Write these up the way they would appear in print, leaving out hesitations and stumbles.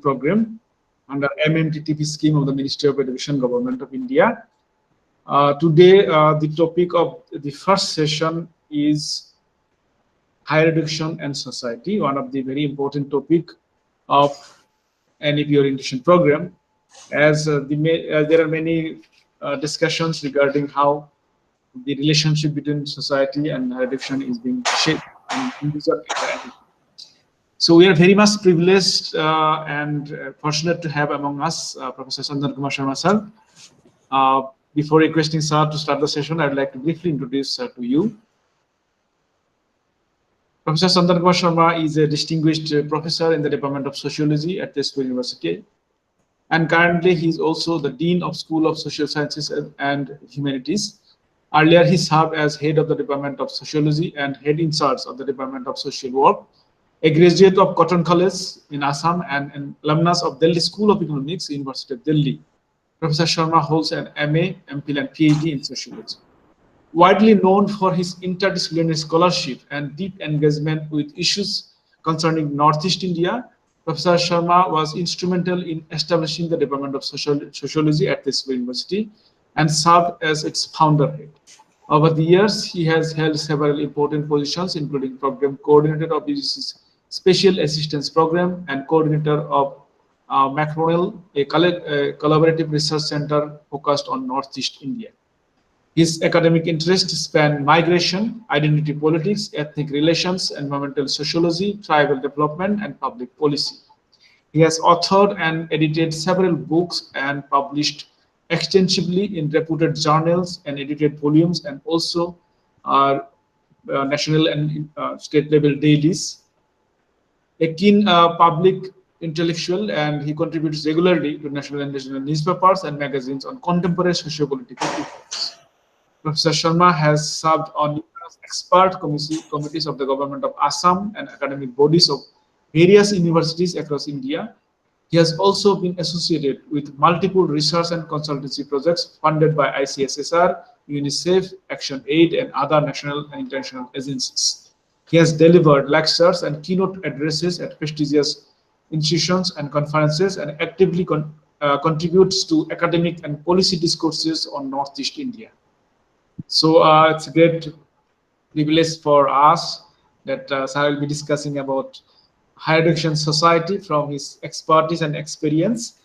program under MMTTP scheme of the Ministry of Education, Government of India. Today, the topic of the first session is higher education and society, one of the very important topic of NEP orientation program, as there are many discussions regarding how the relationship between society and higher education is being shaped in this area. So we are very much privileged and fortunate to have among us Professor Chandan Kumar Sharma sir. Before requesting sir to start the session, I'd like to briefly introduce to you. Professor Chandan Kumar Sharma is a distinguished professor in the Department of Sociology at Tezpur University. And currently he is also the Dean of School of Social Sciences and Humanities. Earlier he served as head of the Department of Sociology and head in charge of the Department of Social Work, a graduate of Cotton College in Assam and an alumnus of Delhi School of Economics, University of Delhi. Professor Sharma holds an MA, MPhil and PhD in Sociology. Widely known for his interdisciplinary scholarship and deep engagement with issues concerning Northeast India, Professor Sharma was instrumental in establishing the Department of Sociology at Tezpur University and served as its founder head. Over the years, he has held several important positions, including Program Coordinator of UGC's Special Assistance Program and Coordinator of Macronel, a collaborative research center focused on Northeast India. His academic interests span migration, identity politics, ethnic relations, environmental sociology, tribal development, and public policy. He has authored and edited several books and published extensively in reputed journals and edited volumes, and also national and state level dailies. A keen public intellectual, and he contributes regularly to national and international newspapers and magazines on contemporary socio-political issues. Professor Sharma has served on numerous expert committees of the government of Assam and academic bodies of various universities across India. He has also been associated with multiple research and consultancy projects funded by ICSSR, UNICEF, Action Aid, and other national and international agencies. He has delivered lectures and keynote addresses at prestigious institutions and conferences, and actively contributes to academic and policy discourses on Northeast India. So it's a great privilege for us that Sir will be discussing about higher education society from his expertise and experience.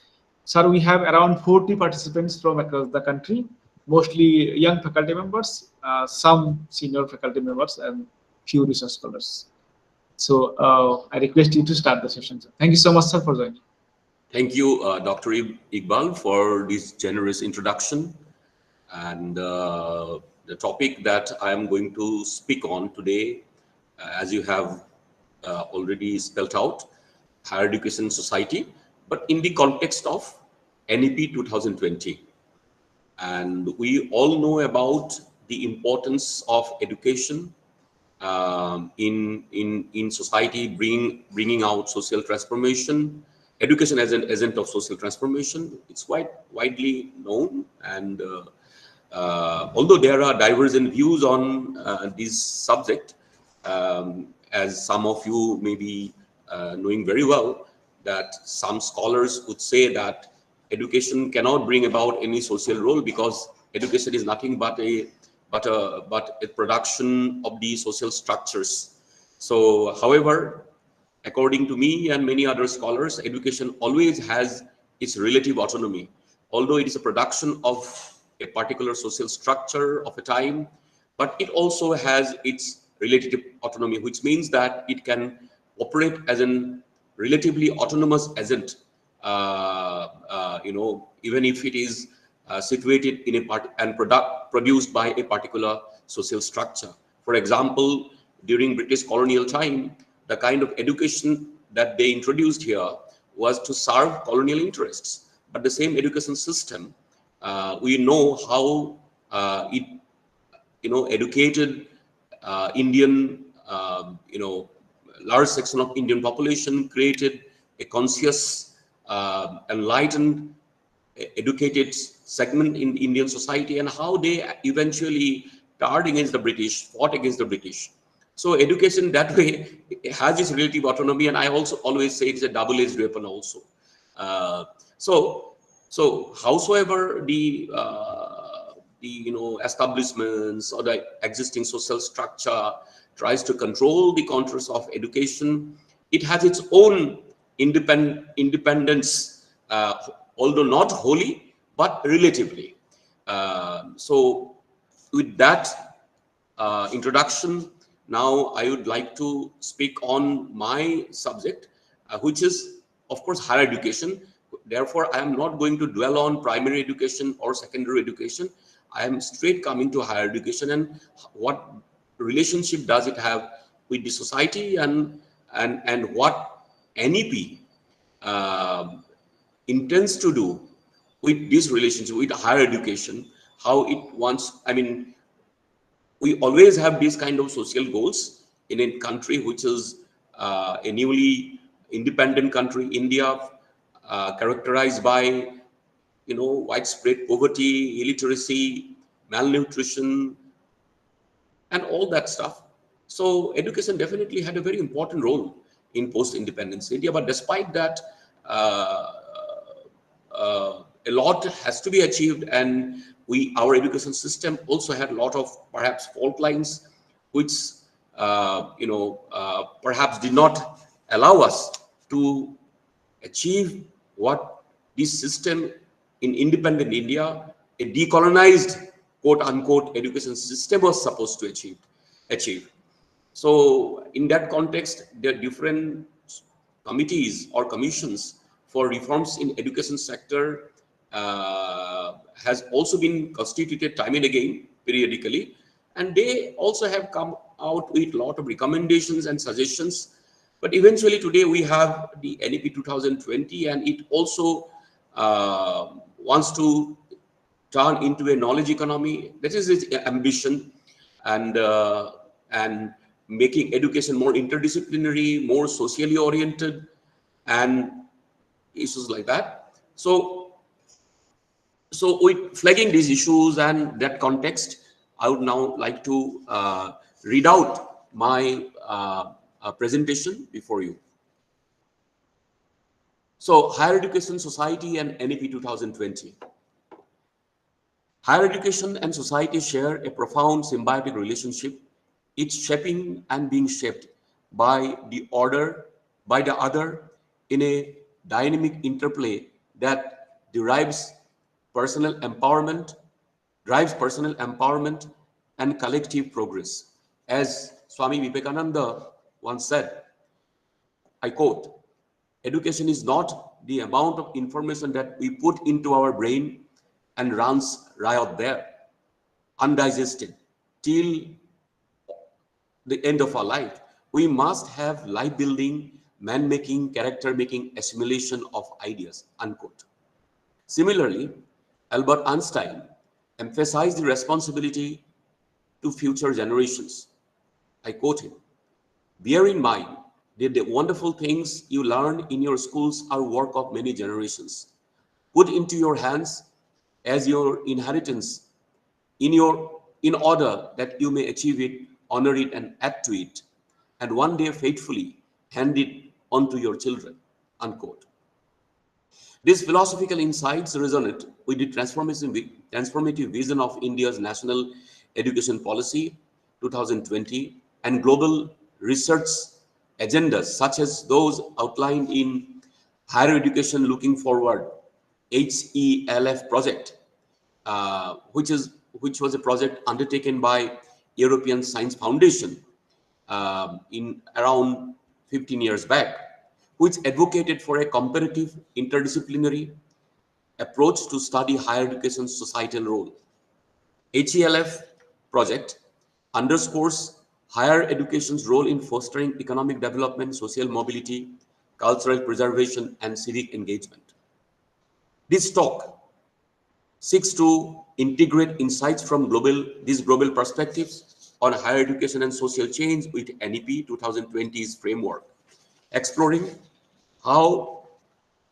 Sir, we have around 40 participants from across the country, mostly young faculty members, some senior faculty members, and few research scholars. So I request you to start the session, sir. Thank you so much, sir, for joining. Thank you, Dr. Iqbal, for this generous introduction. And the topic that I am going to speak on today, as you have already spelled out, higher education society, but in the context of NEP 2020. And we all know about the importance of education in society, bringing out social transformation. Education as an agent of social transformation, it's quite widely known. And although there are divergent views on this subject, as some of you may be knowing very well, that some scholars would say that education cannot bring about any social role because education is nothing but a production of the social structures. So, however, according to me and many other scholars, education always has its relative autonomy. Although it is a production of a particular social structure of a time, but it also has its relative autonomy, which means that it can operate as a relatively autonomous agent, even if it is situated in a part and produced by a particular social structure. For example, during British colonial time, the kind of education that they introduced here was to serve colonial interests. But the same education system, we know how it, educated Indian, large section of Indian population, created a conscious, enlightened, educated segment in Indian society, and how they eventually turned against the British, fought against the British. So education that way has its relative autonomy, and I also always say it's a double-edged weapon also. So howsoever the establishments or the existing social structure tries to control the contours of education, it has its own independence, although not wholly, but relatively. So with that introduction, now I would like to speak on my subject, which is, of course, higher education. Therefore, I am not going to dwell on primary education or secondary education. I am straight coming to higher education and what relationship does it have with the society, and what NEP intends to do with this relationship with higher education, how it wants. I mean, we always have these kind of social goals in a country which is a newly independent country, India, characterized by widespread poverty, illiteracy, malnutrition, and all that stuff. So education definitely had a very important role in post-independence India. But despite that, a lot has to be achieved, and our education system also had a lot of perhaps fault lines, which perhaps did not allow us to achieve what this system in independent India, a decolonized quote unquote education system, was supposed to achieve. So in that context, there are different committees or commissions for reforms in education sector has also been constituted time and again periodically, and they also have come out with a lot of recommendations and suggestions. But eventually today we have the NEP 2020, and it also wants to turn into a knowledge economy. That is its ambition, and making education more interdisciplinary, more socially oriented, and issues like that. So with flagging these issues and that context, I would now like to read out my presentation before you. So higher education, society, and NEP 2020. Higher education and society share a profound symbiotic relationship, each shaping and being shaped by the other in a dynamic interplay that personal empowerment, drives personal empowerment and collective progress. As Swami Vivekananda once said, I quote, education is not the amount of information that we put into our brain and runs riot there, undigested, till the end of our life. We must have life building, man making, character making assimilation of ideas, unquote. Similarly, Albert Einstein emphasized the responsibility to future generations. I quote him, bear in mind that the wonderful things you learn in your schools are work of many generations. Put into your hands as your inheritance in order that you may achieve it, honor it, and add to it, and one day faithfully hand it on to your children, unquote. These philosophical insights resonate with the transformative vision of India's national education policy 2020 and global research agendas such as those outlined in Higher Education Looking Forward, HELF project, which was a project undertaken by European Science Foundation in around 15 years back, which advocated for a comparative interdisciplinary approach to study higher education's societal role. HELF project underscores higher education's role in fostering economic development, social mobility, cultural preservation, and civic engagement. This talk seeks to integrate insights from these global perspectives on higher education and social change with NEP 2020's framework, exploring how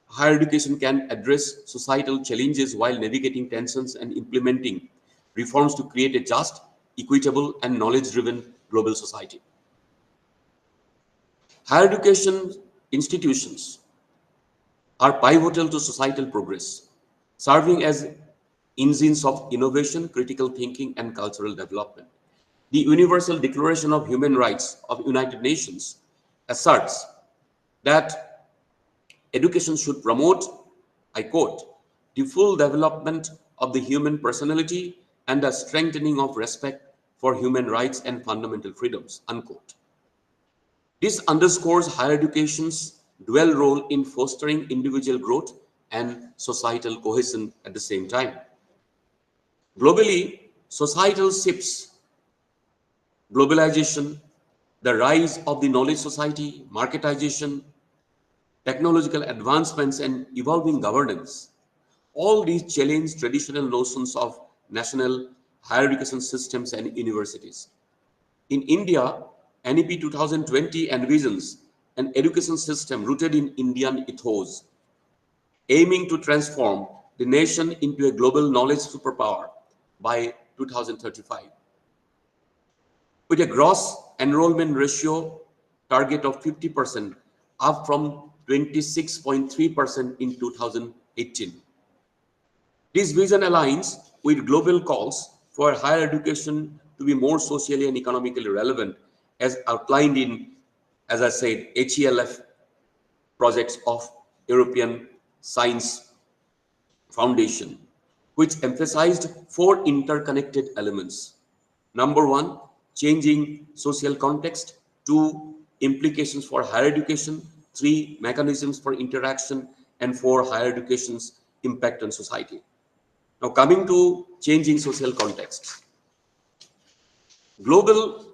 higher education can address societal challenges while navigating tensions and implementing reforms to create a just, equitable, and knowledge-driven global society. Higher education institutions are pivotal to societal progress, serving as engines of innovation, critical thinking, and cultural development. The Universal Declaration of Human Rights of United Nations asserts that education should promote, I quote, the full development of the human personality and the strengthening of respect for human rights and fundamental freedoms, unquote. This underscores higher education's dual role in fostering individual growth and societal cohesion at the same time. Globally, societal shifts, globalization, the rise of the knowledge society, marketization, technological advancements, and evolving governance, all these challenge traditional notions of national higher education systems and universities. In India, NEP 2020 envisions an education system rooted in Indian ethos, aiming to transform the nation into a global knowledge superpower by 2035. With a gross enrollment ratio target of 50%, up from 26.3% in 2018. This vision aligns with global calls for higher education to be more socially and economically relevant, as outlined in, as I said, HELF projects of European Science Foundation, which emphasized four interconnected elements. Number one, changing social context. Two, implications for higher education. Three, mechanisms for interaction. And four, higher education's impact on society. Now, coming to changing social context. Global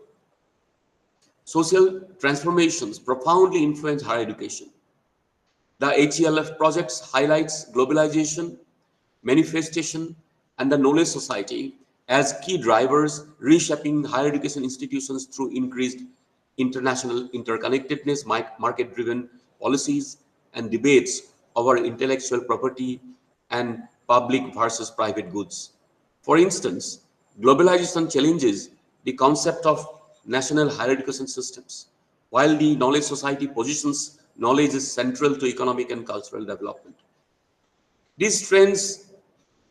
social transformations profoundly influence higher education. The HELF projects highlights globalization, manifestation, and the knowledge society as key drivers reshaping higher education institutions through increased international interconnectedness, market-driven policies, and debates over intellectual property and public versus private goods. For instance, globalization challenges the concept of national higher education systems, while the knowledge society positions knowledge is central to economic and cultural development. These trends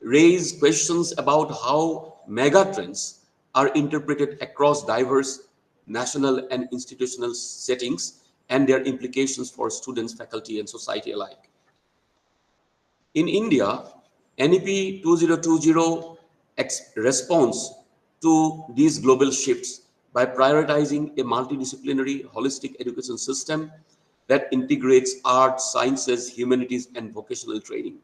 raise questions about how megatrends are interpreted across diverse national and institutional settings and their implications for students, faculty, and society alike. In India, NEP 2020 responds to these global shifts by prioritizing a multidisciplinary, holistic education system that integrates arts, sciences, humanities, and vocational training.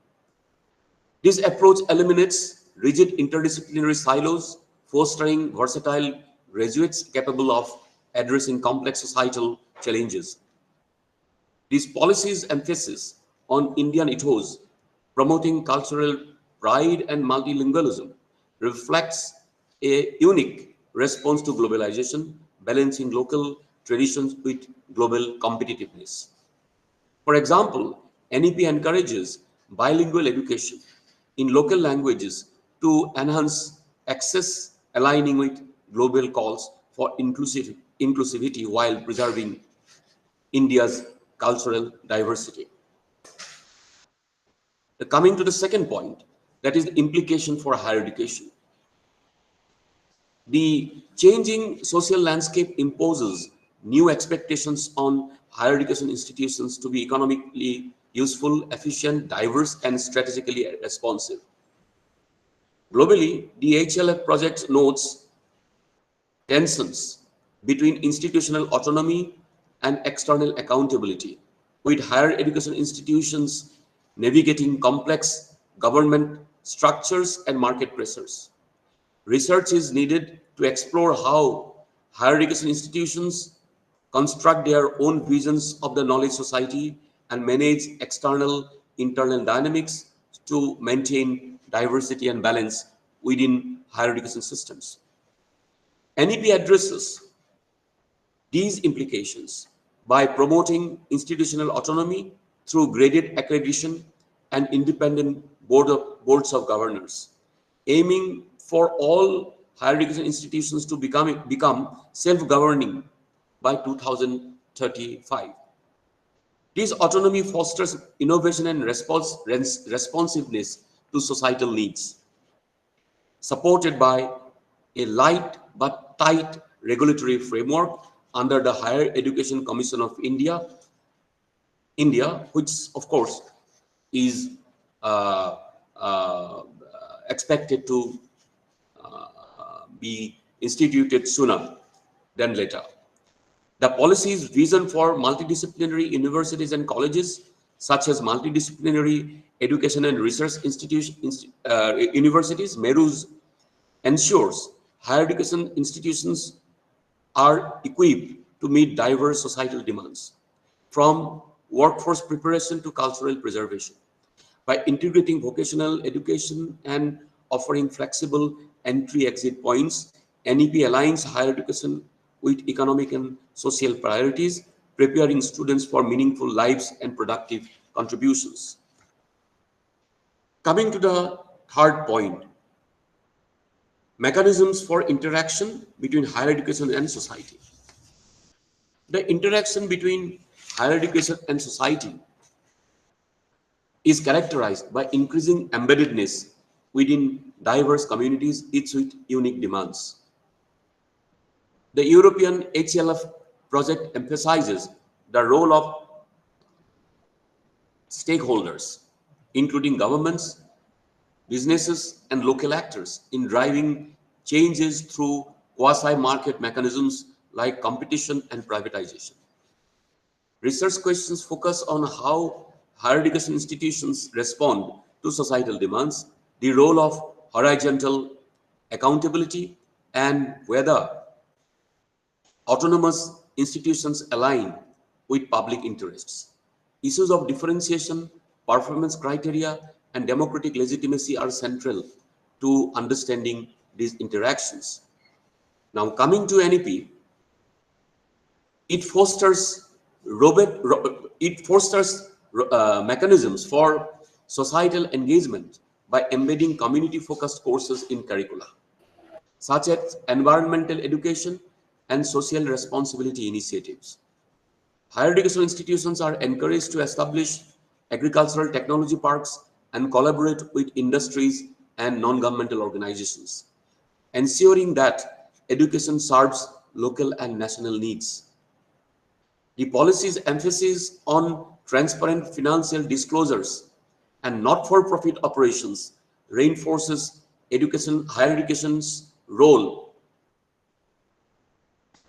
This approach eliminates rigid interdisciplinary silos, fostering versatile graduates capable of addressing complex societal challenges. These policies' emphasis on Indian ethos, promoting cultural pride and multilingualism, reflects a unique response to globalization, balancing local traditions with global competitiveness. For example, NEP encourages bilingual education in local languages to enhance access, aligning with global calls for inclusivity while preserving India's cultural diversity. Coming to the second point, that is the implication for higher education. The changing social landscape imposes new expectations on higher education institutions to be economically useful, efficient, diverse, and strategically responsive. Globally, the HLF project notes tensions between institutional autonomy and external accountability, with higher education institutions navigating complex government structures and market pressures. Research is needed to explore how higher education institutions construct their own visions of the knowledge society and manage external internal dynamics to maintain diversity and balance within higher education systems. NEP addresses these implications by promoting institutional autonomy through graded accreditation and independent boards of governors, aiming for all higher education institutions to become self-governing by 2035. This autonomy fosters innovation and responsiveness to societal needs, supported by a light but tight regulatory framework under the Higher Education Commission of India, which of course is uh, uh, expected to be instituted sooner than later. The policy's vision for multidisciplinary universities and colleges, such as multidisciplinary education and research universities, MERUs, ensures higher education institutions are equipped to meet diverse societal demands, from workforce preparation to cultural preservation. By integrating vocational education and offering flexible entry-exit points, NEP aligns higher education with economic and social priorities, preparing students for meaningful lives and productive contributions. Coming to the third point, mechanisms for interaction between higher education and society. The interaction between higher education and society is characterized by increasing embeddedness within diverse communities, each with unique demands. The European HLF project emphasizes the role of stakeholders, including governments, businesses, and local actors, in driving changes through quasi-market mechanisms like competition and privatization. Research questions focus on how higher education institutions respond to societal demands, the role of horizontal accountability, and whether autonomous institutions align with public interests. Issues of differentiation, performance criteria, and democratic legitimacy are central to understanding these interactions. Now, coming to NEP, it fosters mechanisms for societal engagement by embedding community-focused courses in curricula, such as environmental education and social responsibility initiatives. Higher education institutions are encouraged to establish agricultural technology parks and collaborate with industries and non-governmental organizations, ensuring that education serves local and national needs. The policy's emphasis on transparent financial disclosures and not-for-profit operations reinforces higher education's role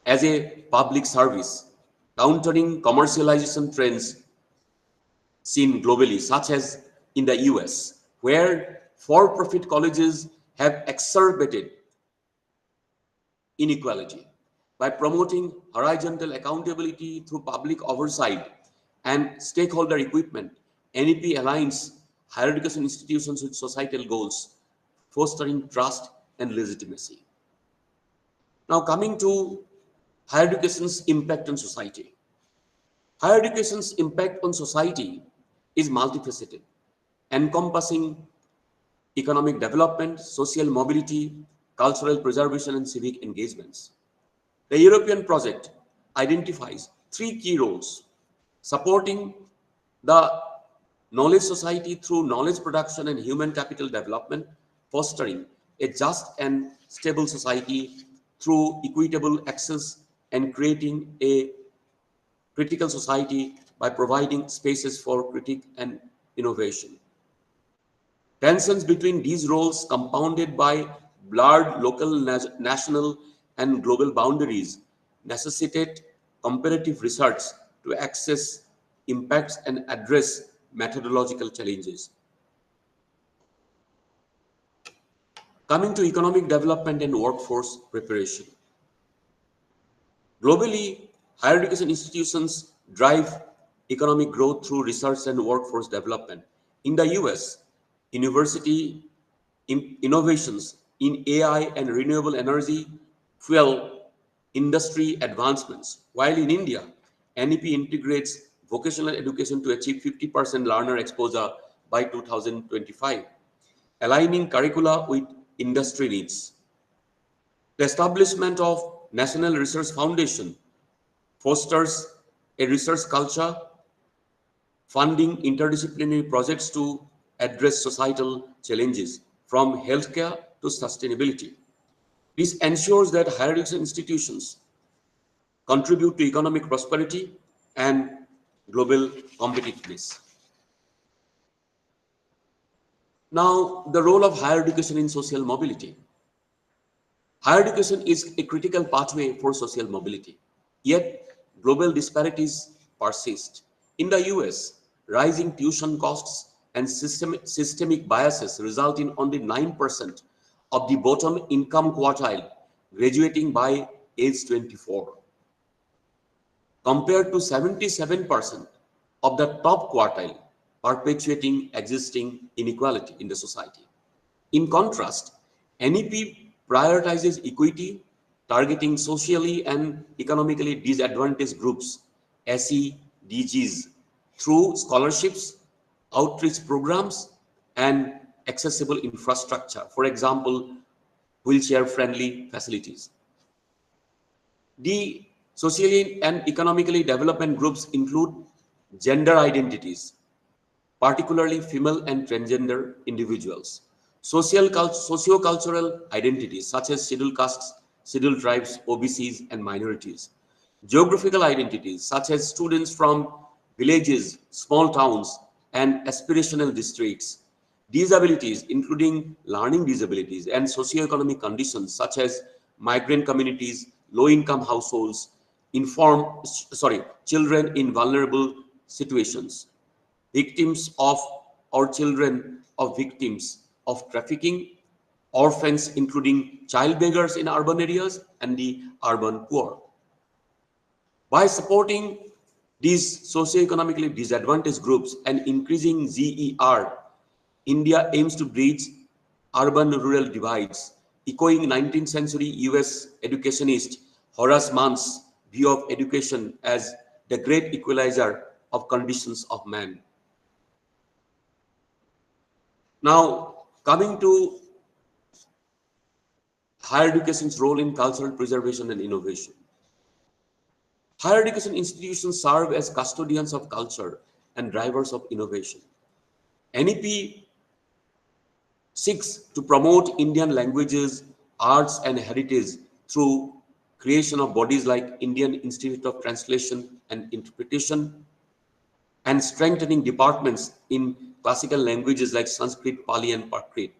as a public service, countering commercialization trends seen globally, such as in the US, where for-profit colleges have exacerbated inequality. By promoting horizontal accountability through public oversight and stakeholder equipment, NEP aligns higher education institutions with societal goals, fostering trust and legitimacy. Now, coming to higher education's impact on society. Higher education's impact on society is multifaceted, encompassing economic development, social mobility, cultural preservation, and civic engagements. The European project identifies three key roles: supporting the knowledge society through knowledge production and human capital development, fostering a just and stable society through equitable access, and creating a critical society by providing spaces for critique and innovation. Tensions between these roles, compounded by blurred local, national, and global boundaries, necessitate comparative research to access impacts and address methodological challenges. Coming to economic development and workforce preparation. Globally, higher education institutions drive economic growth through research and workforce development. In the US, university innovations in AI and renewable energy fuel industry advancements, while in India, NEP integrates vocational education to achieve 50% learner exposure by 2025, aligning curricula with industry needs. The establishment of National Research Foundation fosters a research culture funding interdisciplinary projects to address societal challenges from healthcare to sustainability. This ensures that higher education institutions contribute to economic prosperity and global competitiveness. Now, the role of higher education in social mobility. Higher education is a critical pathway for social mobility, yet global disparities persist. In the US, rising tuition costs and systemic biases result in only 9% of the bottom income quartile graduating by age 24, compared to 77% of the top quartile, perpetuating existing inequality in the society. In contrast, NEP prioritizes equity, targeting socially and economically disadvantaged groups, SEDGs, through scholarships, outreach programs, and accessible infrastructure, for example, wheelchair-friendly facilities. The socially and economically development groups include gender identities, particularly female and transgender individuals, socio-cultural identities such as scheduled castes, scheduled tribes, OBCs, and minorities, geographical identities such as students from villages, small towns, and aspirational districts, disabilities including learning disabilities, and socioeconomic conditions such as migrant communities, low-income households, children in vulnerable situations, victims of or children of victims of trafficking, orphans including child beggars in urban areas, and the urban poor. By supporting these socioeconomically disadvantaged groups and increasing ZER, India aims to bridge urban-rural divides, echoing 19th century US educationist Horace Mann's view of education as the great equalizer of conditions of man. Now, coming to higher education's role in cultural preservation and innovation. Higher education institutions serve as custodians of culture and drivers of innovation. NEP seeks to promote Indian languages, arts, and heritage through creation of bodies like Indian Institute of Translation and Interpretation, and strengthening departments in classical languages like Sanskrit, Pali, and Prakrit.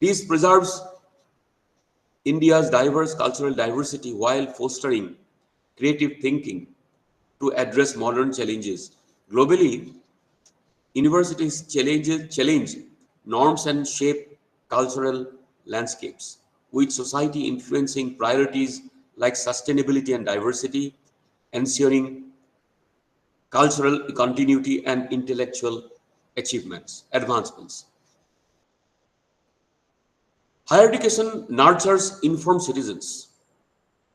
This preserves India's diverse cultural diversity while fostering creative thinking to address modern challenges. Globally, universities challenge norms and shape cultural landscapes, with society influencing priorities like sustainability and diversity, ensuring cultural continuity and intellectual advancements. Higher education nurtures informed citizens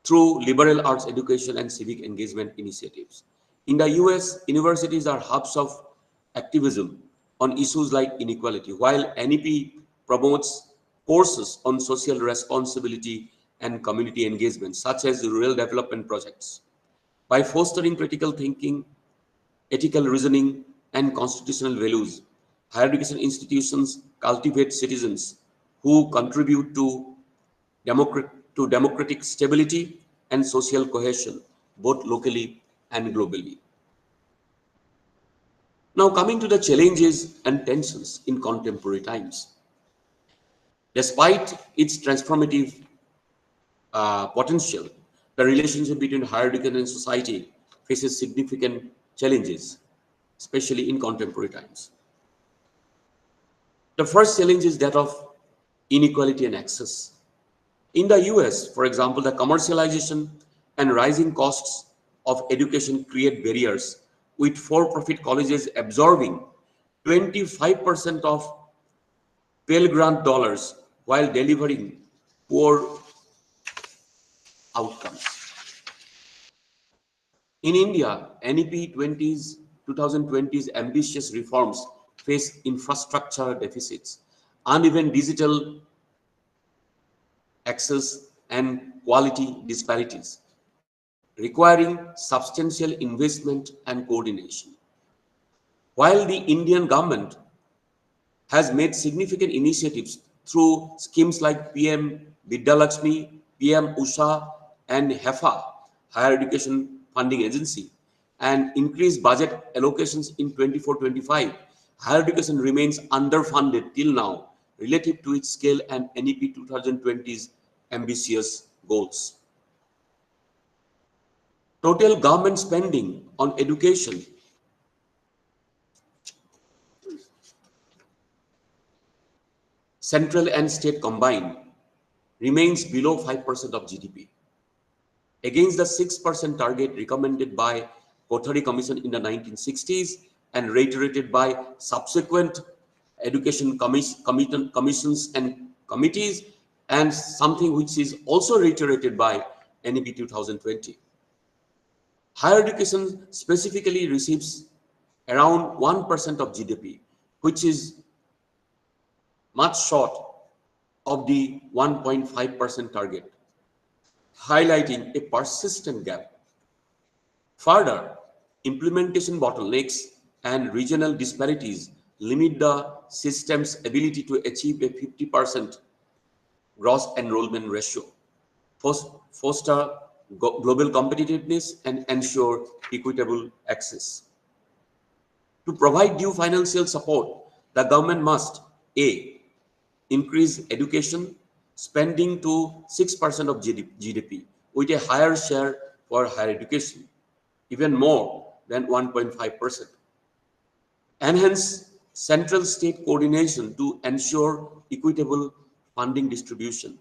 through liberal arts education and civic engagement initiatives. In the US, universities are hubs of activism on issues like inequality, while NEP promotes courses on social responsibility and community engagement, such as rural development projects. By fostering critical thinking, ethical reasoning, and constitutional values, higher education institutions cultivate citizens who contribute to democratic stability and social cohesion, both locally and globally. Now, coming to the challenges and tensions in contemporary times. Despite its transformative potential, the relationship between higher education and society faces significant challenges, especially in contemporary times. The first challenge is that of inequality and access. In the US, for example, the commercialization and rising costs of education create barriers, with for-profit colleges absorbing 25% of Pell Grant dollars while delivering poor outcomes. In India, NEP 2020's ambitious reforms face infrastructure deficits, uneven digital access, and quality disparities, requiring substantial investment and coordination. While the Indian government has made significant initiatives through schemes like PM Vidyalakshmi, PM Usha, and HEFA, Higher Education Funding Agency, and increased budget allocations in 24-25, higher education remains underfunded till now relative to its scale and NEP 2020's ambitious goals. Total government spending on education central and state combined, remains below 5% of GDP. Against the 6% target recommended by Kothari Commission in the 1960s and reiterated by subsequent education commissions and committees, and something which is also reiterated by NEP 2020. Higher education specifically receives around 1% of GDP, which is much short of the 1.5% target, highlighting a persistent gap. Further, implementation bottlenecks and regional disparities limit the system's ability to achieve a 50% gross enrollment ratio, foster global competitiveness, and ensure equitable access. To provide due financial support, the government must A. increase education spending to 6% of GDP with a higher share for higher education, even more than 1.5%. Enhance central state coordination to ensure equitable funding distribution.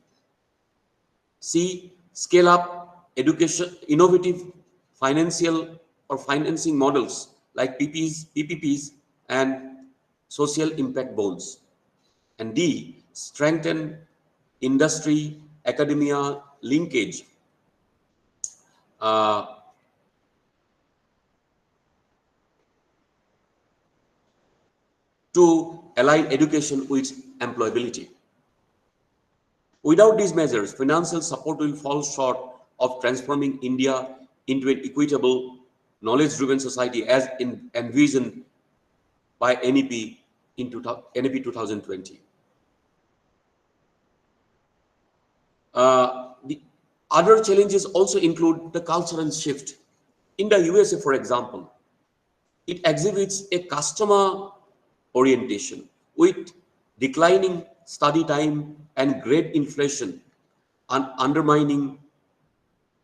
C. Scale up education, innovative financial or financing models like PPPs and social impact bonds. And D. Strengthen industry academia linkage uh, to align education with employability. Without these measures, financial support will fall short of transforming India into an equitable, knowledge-driven society as envisioned by NEP in NEP 2020. The other challenges also include the cultural shift. In the USA, for example, it exhibits a customer orientation with declining study time and grade inflation and undermining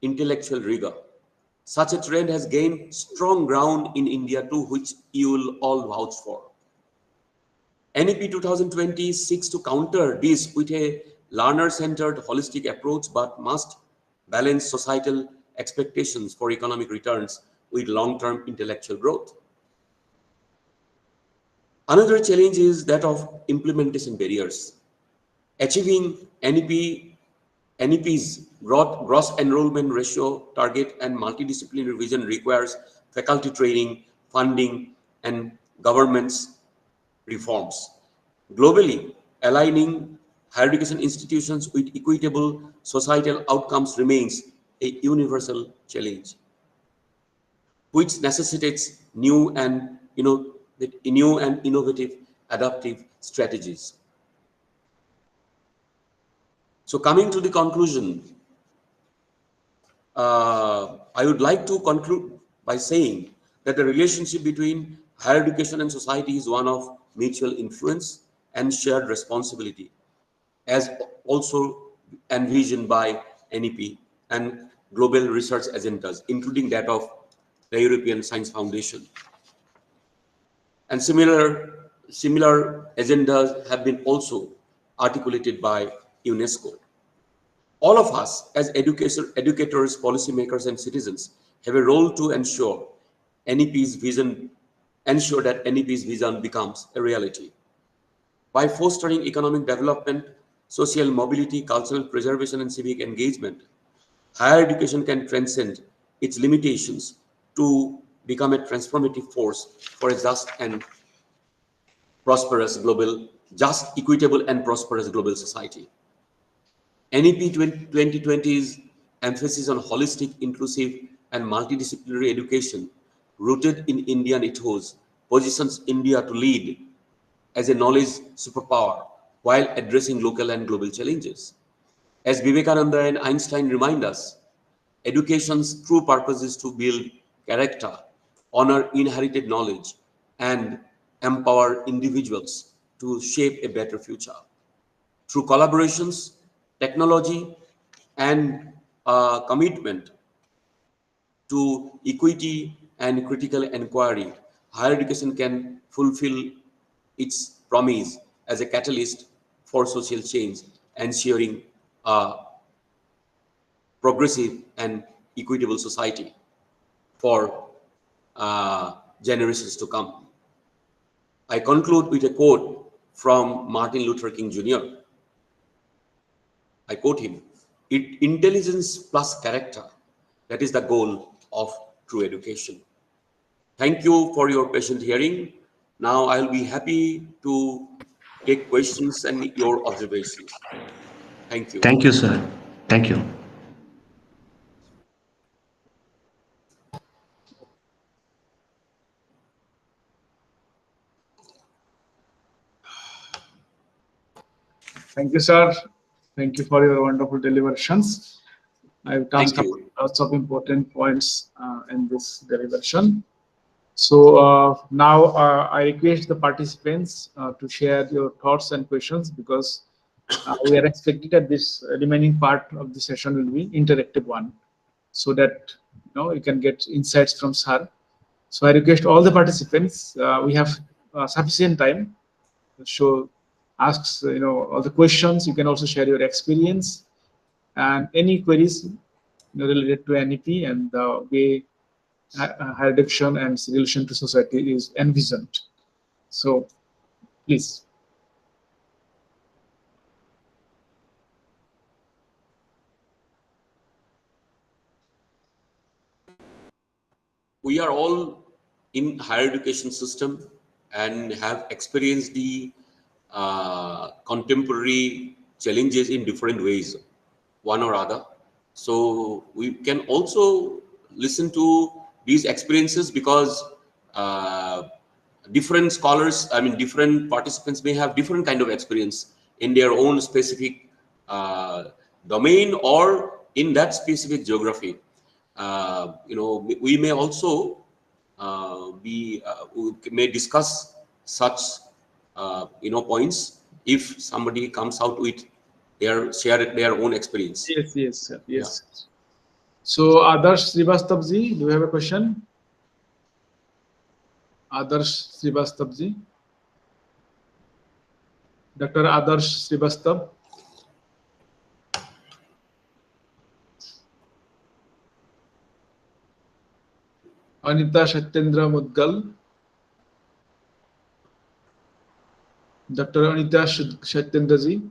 intellectual rigor. Such a trend has gained strong ground in India too, which you will all vouch for. NEP 2020 seeks to counter this with a learner-centered holistic approach, but must balance societal expectations for economic returns with long-term intellectual growth. Another challenge is that of implementation barriers. Achieving NEP's gross enrollment ratio target and multidisciplinary vision requires faculty training, funding, and government's reforms. Globally, aligning higher education institutions with equitable societal outcomes remains a universal challenge, which necessitates new and innovative adaptive strategies. So coming to the conclusion, I would like to conclude by saying that the relationship between higher education and society is one of mutual influence and shared responsibility, as also envisioned by NEP and global research agendas, including that of the European Science Foundation. And similar agendas have been also articulated by UNESCO. All of us as educators, policymakers, and citizens have a role to ensure that NEP's vision becomes a reality. By fostering economic development, social mobility, cultural preservation, and civic engagement, higher education can transcend its limitations to become a transformative force for a equitable, and prosperous global society. NEP 2020's emphasis on holistic, inclusive, and multidisciplinary education, rooted in Indian ethos, positions India to lead as a knowledge superpower while addressing local and global challenges. As Vivekananda and Einstein remind us, education's true purpose is to build character, honor inherited knowledge, and empower individuals to shape a better future. Through collaborations, technology, and commitment to equity and critical inquiry, higher education can fulfill its promise as a catalyst for social change, ensuring a progressive and equitable society for generations to come. I conclude with a quote from Martin Luther King Jr. I quote him, Intelligence plus character, that is the goal of true education." Thank you for your patient hearing. Now I'll be happy to take questions and your observations. Thank you. Thank you, sir. Thank you. Thank you, sir. Thank you for your wonderful deliberations. I've come Thank you. lots of important points in this deliberation. So now I request the participants to share your thoughts and questions, because we are expected that this remaining part of the session will be interactive one, so that you can get insights from sir. So I request all the participants. We have sufficient time. So asks all the questions. You can also share your experience and any queries related to NEP and the way higher education and solution to society is envisioned. So please. We are all in higher education system and have experienced the contemporary challenges in different ways, one or other. So we can also listen to these experiences, because different scholars, different participants may have different kind of experience in their own specific domain or in that specific geography. We may also we may discuss such points if somebody comes out with share their own experience. Yes, sir. Yes. Yeah. So Adarsh Srivastava, do you have a question? Adarsh Srivastava, Dr. Adarsh Srivastava. Anita Satyendra Mudgal. Dr. Anita Satyendra ji.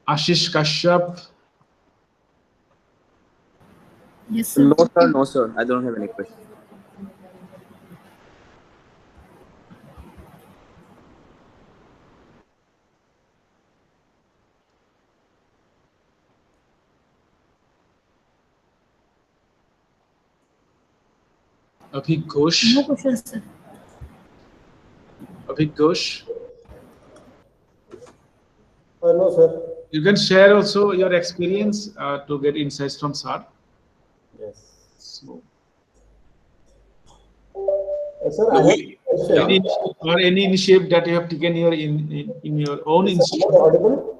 Ashish Kashyap. Yes, sir. No, sir. I don't have any question. Abhik Ghosh. No question, sir. Abhik Ghosh. No, sir. You can share also your experience to get insights from sir. Yes. So, sir, No, I have any initiative that you have taken in your own institute. audible?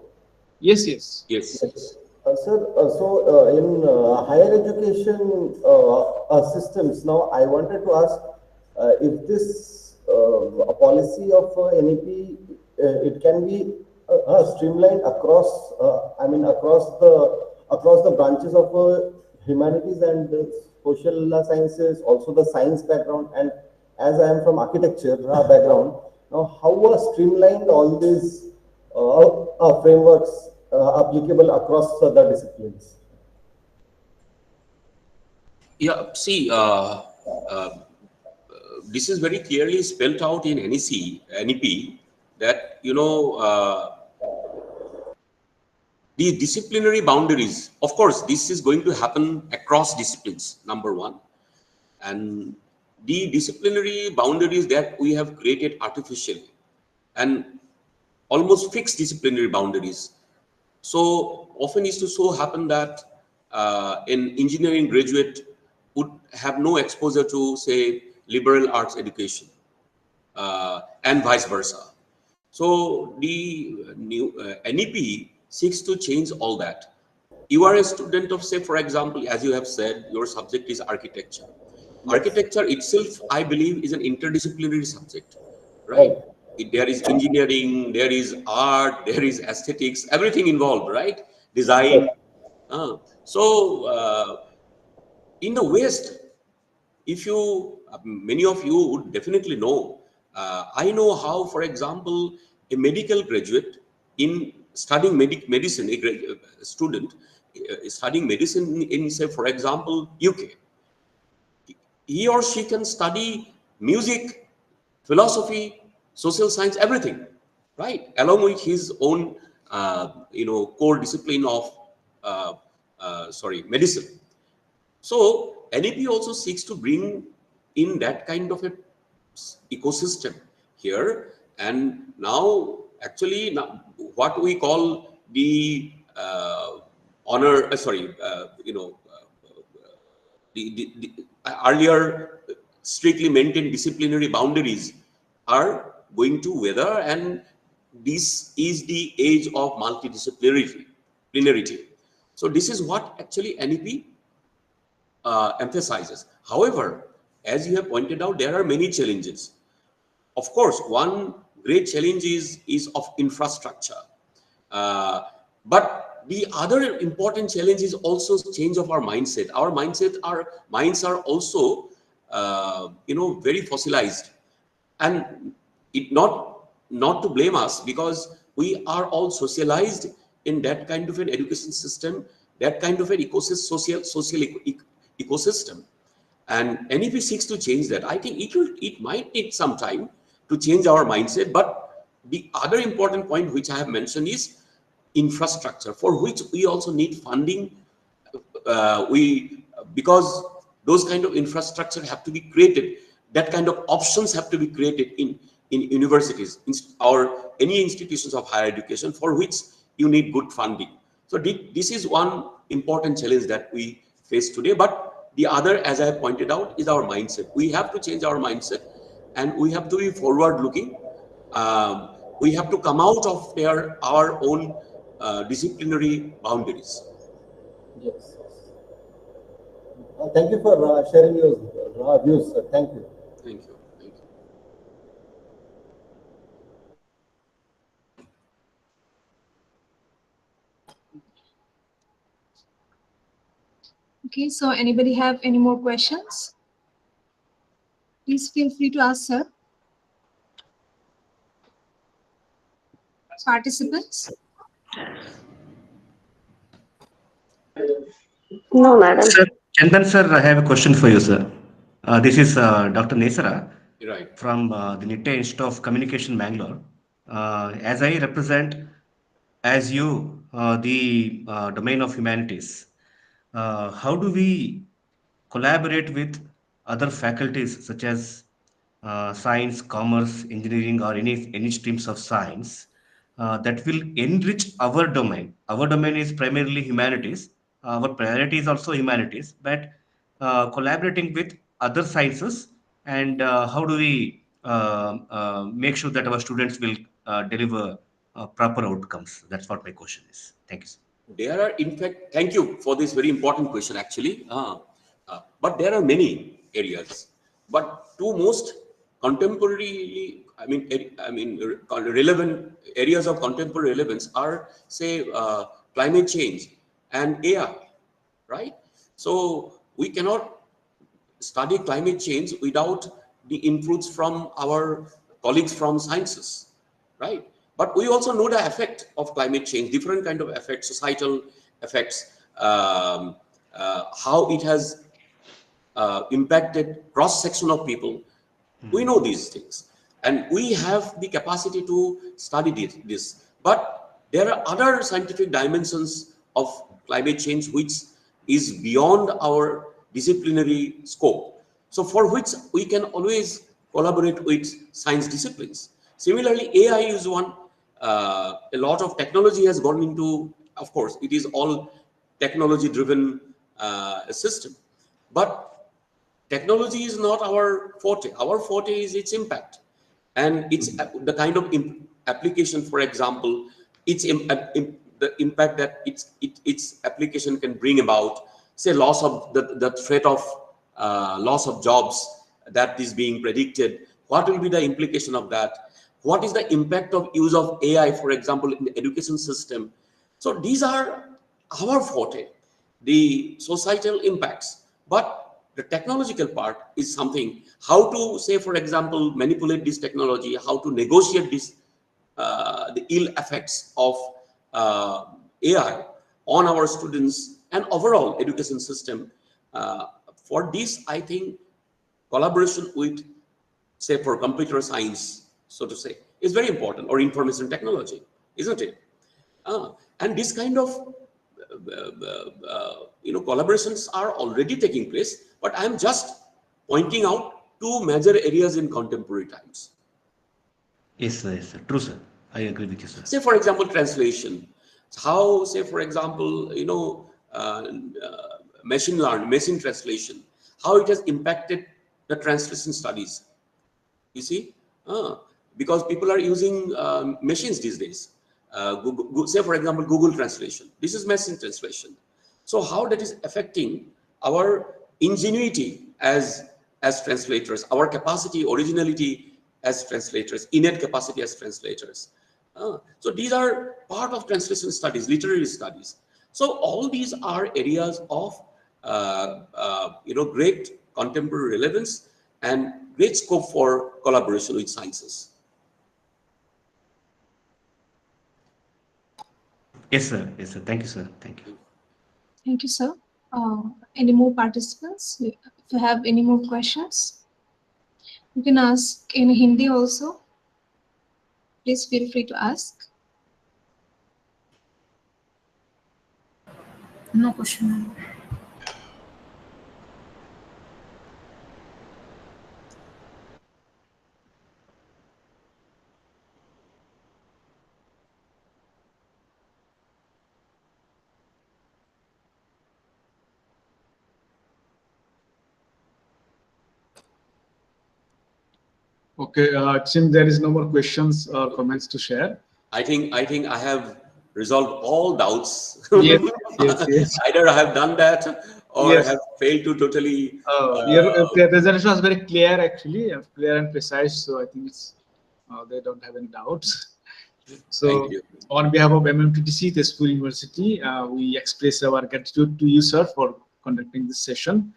Yes. yes. Yes. Sir, in higher education systems, now I wanted to ask if this a policy of NEP, it can be streamlined across, across the branches of humanities and social sciences, also the science background, and as I am from architecture background, now how streamlined all these frameworks applicable across the disciplines? Yeah, see, this is very clearly spelled out in NEP that, the disciplinary boundaries, of course, this is going to happen across disciplines, number one. And the disciplinary boundaries that we have created artificially and almost fixed disciplinary boundaries. So often it to so happen that an engineering graduate would have no exposure to, say, liberal arts education, and vice versa. So the new NEP seeks to change all that. You are a student of, say, for example, as you have said, your subject is architecture. Yes. Architecture itself, I believe, is an interdisciplinary subject, Right. right? There is engineering, there is art, there is aesthetics, everything involved, right? Right. Design. So in the West, if you, many of you would definitely know, I know how, for example, a medical graduate in studying medicine, a student studying medicine in, say, for example, UK, he or she can study music, philosophy, social science, everything, right? Along with his own, core discipline of, medicine. So NEP also seeks to bring in that kind of a ecosystem here. And now, actually, now, what we call the honor, the earlier strictly maintained disciplinary boundaries are going to wither, and this is the age of multidisciplinarity. So this is what actually NEP emphasizes. However, as you have pointed out, there are many challenges. Of course, one great challenge is of infrastructure. Uh, but the other important challenge is also change of our mindset. Our minds are also, very fossilized, and it not to blame us, because we are all socialized in that kind of an education system, that kind of an ecosystem, social ecosystem. And NEP seeks to change that. I think it might take some time to change our mindset. But the other important point which I have mentioned is infrastructure, for which we also need funding. Because those kind of infrastructure have to be created. That kind of options have to be created in universities, or any institutions of higher education, for which you need good funding. So this is one important challenge that we face today. But the other, as I have pointed out, is our mindset. We have to change our mindset, and we have to be forward looking. We have to come out of our own disciplinary boundaries. Yes. Thank you for sharing your views, sir. Thank you. Thank you. Thank you. Okay, so anybody have any more questions? Please feel free to ask, sir. Participants? No, madam. Sir, Chandan sir, I have a question for you, sir. This is Dr. Nesara Right. from the NITE Institute of Communication, Bangalore. As I represent, as you, the domain of humanities, how do we collaborate with other faculties such as science, commerce, engineering, or any streams of science that will enrich our domain? Our domain is primarily humanities. Our priority is also humanities, but collaborating with other sciences, and how do we make sure that our students will deliver proper outcomes? That's what my question is. Thank you, sir. There are, in fact, thank you for this very important question, actually. But there are many areas. But two most contemporarily, relevant areas of contemporary relevance are, say, climate change and AI, right? So we cannot study climate change without the inputs from our colleagues from sciences, right? But we also know the effect of climate change, different kind of effects, societal effects, how it has impacted cross section of people. We know these things, and we have the capacity to study this. But there are other scientific dimensions of climate change which is beyond our disciplinary scope. So for which we can always collaborate with science disciplines. Similarly, AI is one. A lot of technology has gone into, of course, it is all technology-driven system. But technology is not our forte. Our forte is its impact. And it's the kind of application, for example, the impact that its application can bring about, say, loss of the threat of loss of jobs that is being predicted. What will be the implication of that? What is the impact of use of AI, for example, in the education system? So these are our forte, the societal impacts. But the technological part is something, how to, say, for example, manipulate this technology, how to negotiate this, the ill effects of AI on our students and overall education system. For this, I think collaboration with, say, for computer science, so to say, is very important, or information technology, isn't it? And this kind of collaborations are already taking place, but I'm just pointing out two major areas in contemporary times. Yes, sir. Yes, sir. True, sir. I agree with you, sir. Say, for example, translation. How, say, for example, machine learning, machine translation, how it has impacted the translation studies. You see, because people are using machines these days. Say, for example, Google Translation. This is machine translation. So how that is affecting our ingenuity as translators, our capacity, originality as translators, innate capacity as translators. So these are part of translation studies, literary studies. So all these are areas of great contemporary relevance and great scope for collaboration with sciences. Yes, sir. Yes, sir. Thank you, sir. Thank you. Thank you, sir. Any more participants? If you have any more questions, you can ask in Hindi also. Please feel free to ask. No question, ma'am. Okay, it seems there is no more questions or comments to share. I think I have resolved all doubts. Yes, yes. Either I have done that or Yes. have failed to totally. Your presentation was very clear, actually, clear and precise. So I think it's they don't have any doubts. So Thank you. on behalf of MMTTC, Tezpur University, we express our gratitude to you, sir, for conducting this session.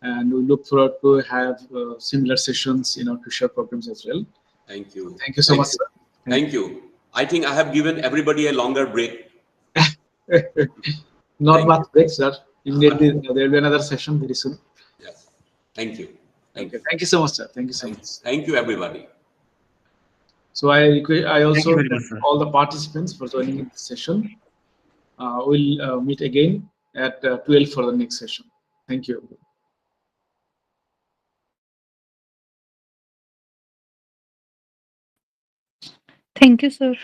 And we look forward to have similar sessions in our future programs as well. Thank you. Thank you so much, sir. Thank you. I think I have given everybody a longer break. Not much break, sir. Immediately, there will be another session very soon. Yes. Thank you. Thank you. Thank you so much, sir. Thank you so much. Thank you, everybody. So I also very thank much, sir. all the participants for joining in this session. We'll meet again at 12 for the next session. Thank you. Thank you, sir.